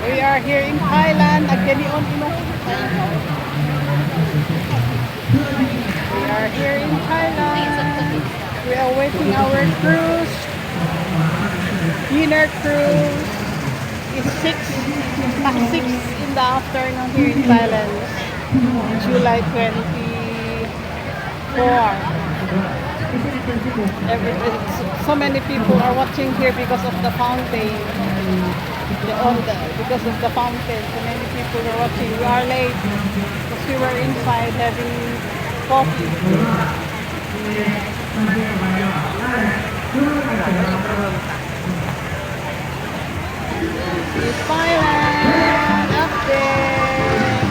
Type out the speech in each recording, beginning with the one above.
We are here in Thailand. Agdenion ino. We are here in Thailand. We are waiting our cruise. Dinner cruise. It's 6 in the afternoon here in Thailand. July 24. So many people are watching here because of the fountain. Because of the fountain, so many people are watching. We are late because we were inside having coffee. It's Thailand update.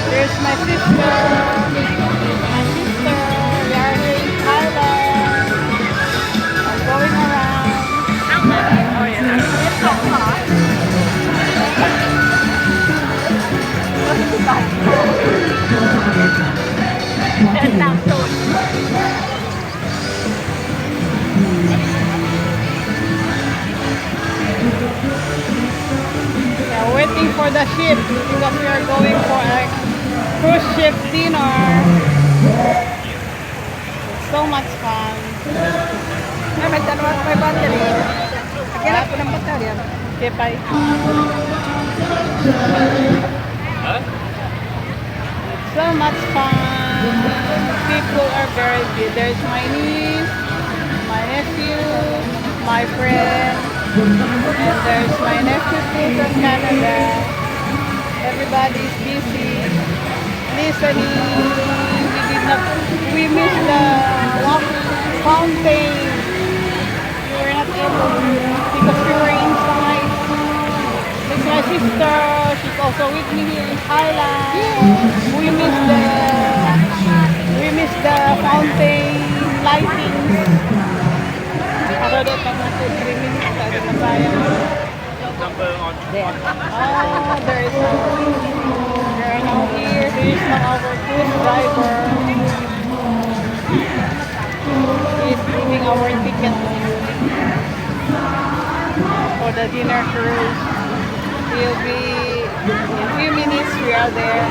There's my sister. We are here in Thailand. I'm going around. Oh yeah. Yeah, waiting for the ship because we are going for a cruise ship dinner. It's so much fun. May battery. Kaya po ng battery. Okay, bye. It's so much fun. People are very good. There's my niece, my nephew, my friend, and there's my nephew too from Canada. Everybody's busy listening. We missed the fountain. We were not able to because we were inside. It's my sister. She's also with me here in Thailand. We missed the fountain lighting. Ako doon pag natin 3 minutes tayo na tayo. There. Oh, there is a... We are now here. There is now our cruise driver. He is giving our ticket for the dinner cruise. He'll be... In a few minutes we are there.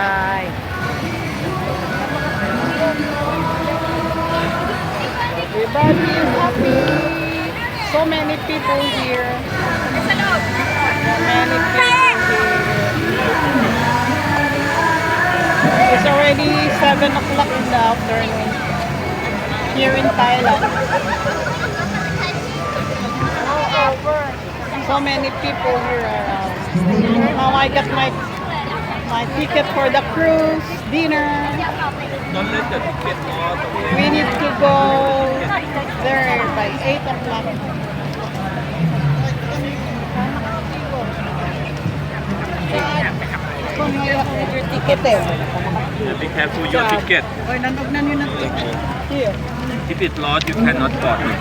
Ay. Everybody is happy. So many people here. So many people here. It's already 7 o'clock in the afternoon here in Thailand. So many people here around. Now I got my ticket for the cruise dinner. Don't let the ticket go. We need to go there by 8 o'clock. Your ticket eh. Be careful your ticket. Here. If it's lost, you cannot board it.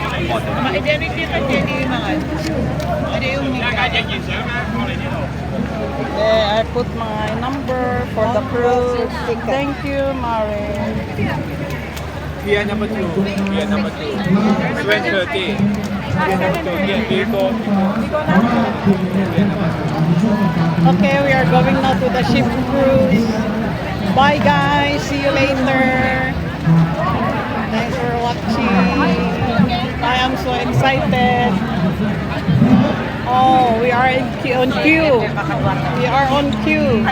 There, I put my number for the cruise. Thank you, Mari. Pier number 2. Pier number 2. 7:30. Pier number 2. Here, we go. Okay, we are going now to the ship cruise. Bye guys, see you later. Thanks for watching. I am so excited. Oh, we are on queue. We are on queue.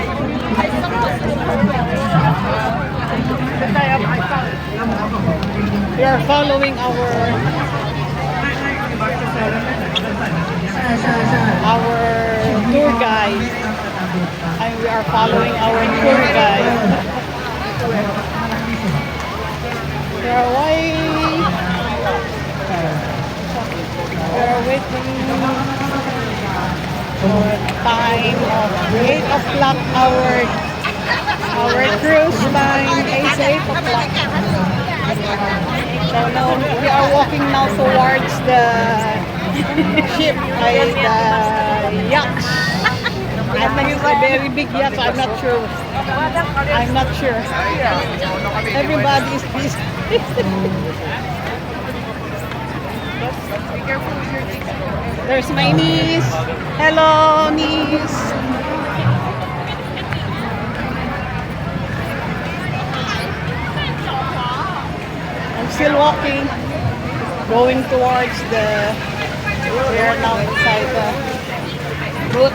We are following our tour guide. And we are following our tour guide. We are waiting. We are waiting for time of 8 o'clock. Our cruise time is 8 o'clock. So now we are walking now towards the ship, the yachts. I think it's a very big yacht. I'm not sure. I'm not sure. Everybody is busy. There's my niece. Hello, niece. I'm still walking, going towards the. We are now inside the boat.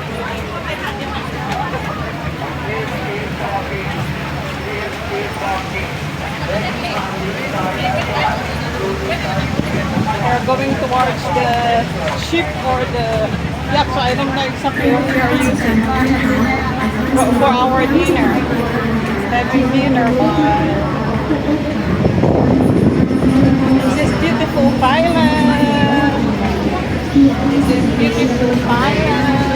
We're going towards the ship or the yacht, so I don't know exactly what we are using for our dinner. Having dinner, this is beautiful Thailand. This is beautiful Thailand.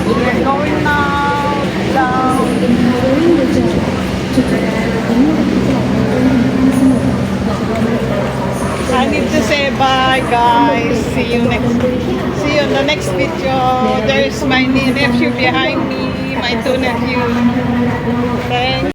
We're going now down. I need to say bye, guys. See you in the next video. There's my nephew behind me, my two nephews. Thanks.